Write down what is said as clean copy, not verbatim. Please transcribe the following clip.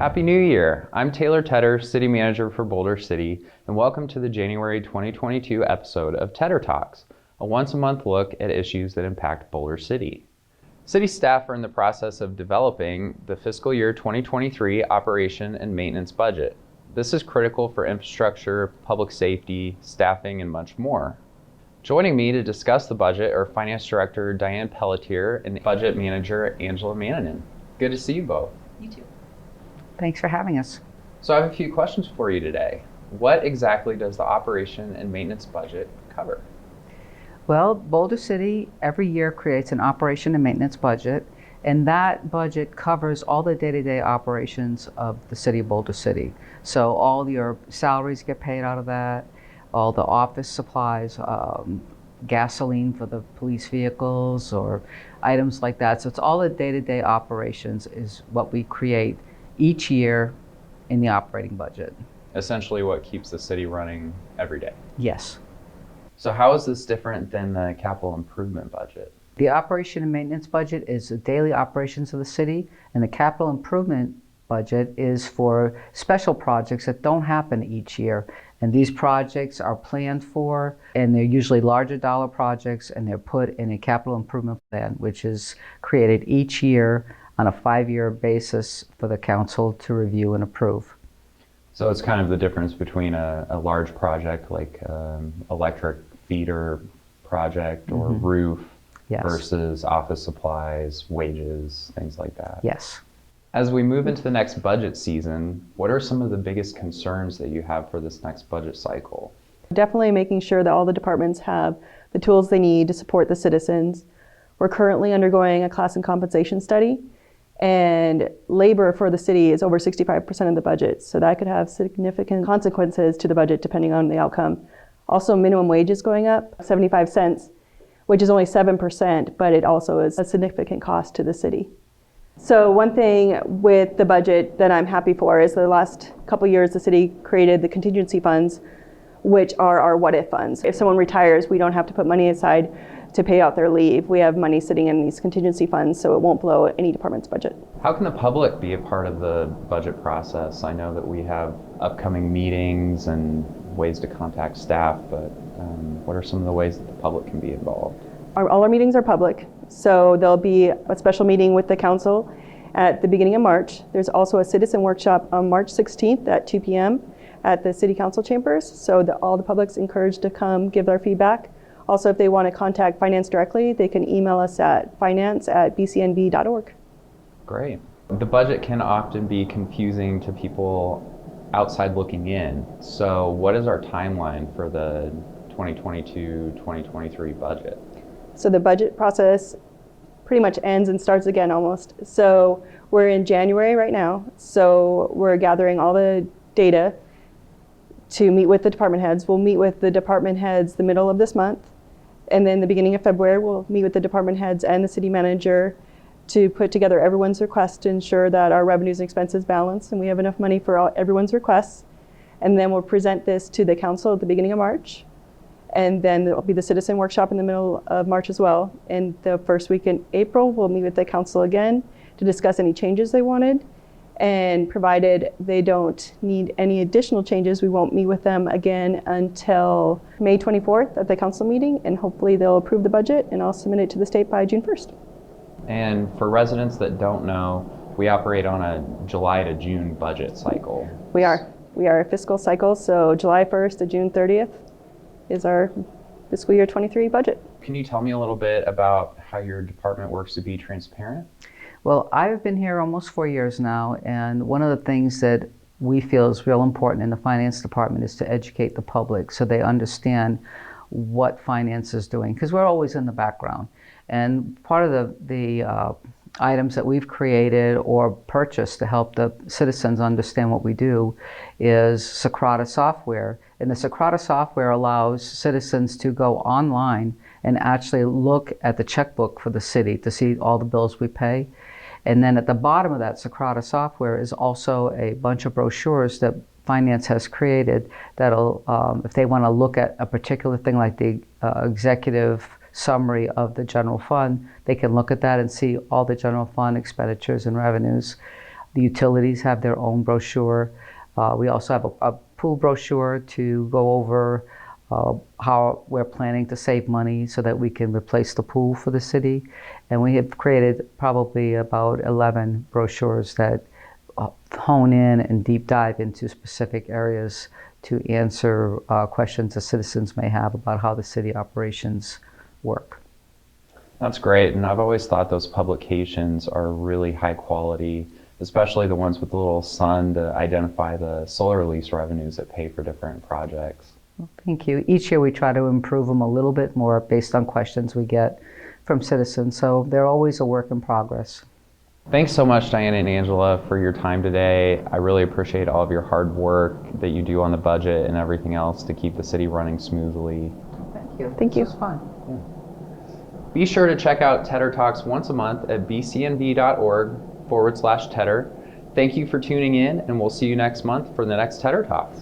Happy New Year! I'm Taylour Tedder, City Manager for Boulder City, and welcome to the January 2022 episode of TEDderTalks, a once-a-month look at issues that impact Boulder City. City staff are in the process of developing the fiscal year 2023 operation and maintenance budget. This is critical for infrastructure, public safety, staffing, and much more. Joining me to discuss the budget are Finance Director Diane Pelletier and Budget Manager Angela Manninen. Good to see you both. You too. Thanks for having us. So I have a few questions for you today. What exactly does the operation and maintenance budget cover? Well, Boulder City every year creates an operation and maintenance budget, and that budget covers all the day-to-day operations of the city of Boulder City. So all your salaries get paid out of that, all the office supplies, gasoline for the police vehicles or items like that. So it's all the day-to-day operations is what we create each year in the operating budget. Essentially what keeps the city running every day. Yes. So how is this different than the capital improvement budget? The operation and maintenance budget is the daily operations of the city, and the capital improvement budget is for special projects that don't happen each year. And these projects are planned for, and they're usually larger dollar projects, and they're put in a capital improvement plan, which is created each year on a 5-year basis for the council to review and approve. So it's kind of the difference between a large project like electric feeder project or roof Yes. versus office supplies, wages, things like that. Yes. As we move into the next budget season, what are some of the biggest concerns that you have for this next budget cycle? Definitely making sure that all the departments have the tools they need to support the citizens. We're currently undergoing a class and compensation study, and labor for the city is over 65% of the budget. So that could have significant consequences to the budget depending on the outcome. Also, minimum wage is going up 75 cents, which is only 7%, but it also is a significant cost to the city. So one thing with the budget that I'm happy for is the last couple years the city created the contingency funds, which are our what-if funds. If someone retires, we don't have to put money aside to pay out their leave. We have money sitting in these contingency funds, so it won't blow any department's budget. How can the public be a part of the budget process? I know that we have upcoming meetings and ways to contact staff, but what are some of the ways that the public can be involved? All our meetings are public, so there'll be a special meeting with the council at the beginning of March. There's also a citizen workshop on March 16th at 2 p.m. at the city council chambers, so that all the public's encouraged to come give their feedback. Also, if they want to contact finance directly, they can email us at finance@bcnb.org. Great. The budget can often be confusing to people outside looking in. So what is our timeline for the 2022-2023 budget? So the budget process pretty much ends and starts again almost. So we're in January right now. So we're gathering all the data to meet with the department heads. We'll meet with the department heads the middle of this month. And then the beginning of February, we'll meet with the department heads and the city manager to put together everyone's request to ensure that our revenues and expenses balance and we have enough money for everyone's requests. And then we'll present this to the council at the beginning of March. And then there'll be the citizen workshop in the middle of March as well. And the first week in April, we'll meet with the council again to discuss any changes they wanted. And provided they don't need any additional changes, we won't meet with them again until May 24th at the council meeting, and hopefully they'll approve the budget and I'll submit it to the state by June 1st. And for residents that don't know, we operate on a July to June budget cycle. We are a fiscal cycle, so July 1st to June 30th is our fiscal year 23 budget. Can you tell me a little bit about how your department works to be transparent? Well, I've been here almost 4 years now, and one of the things that we feel is real important in the finance department is to educate the public so they understand what finance is doing, because we're always in the background. And part of the items that we've created or purchased to help the citizens understand what we do is Socrata software. And the Socrata software allows citizens to go online and actually look at the checkbook for the city to see all the bills we pay. And then at the bottom of that Socrata software is also a bunch of brochures that finance has created that'll, if they want to look at a particular thing like the executive summary of the general fund, they can look at that and see all the general fund expenditures and revenues. The utilities have their own brochure. We also have a pool brochure to go over how we're planning to save money so that we can replace the pool for the city. And we have created probably about 11 brochures that hone in and deep dive into specific areas to answer questions that citizens may have about how the city operations work. That's great, and I've always thought those publications are really high quality, especially the ones with the little sun to identify the solar lease revenues that pay for different projects. Well, thank you. Each year we try to improve them a little bit more based on questions we get from citizens, so they're always a work in progress. Thanks so much, Diane and Angela, for your time today. I really appreciate all of your hard work that you do on the budget and everything else to keep the city running smoothly. Thank you. Thank you. This was fun. Be sure to check out Tedder Talks once a month at bcnv.org/Tedder. Thank you for tuning in, and we'll see you next month for the next Tedder Talks.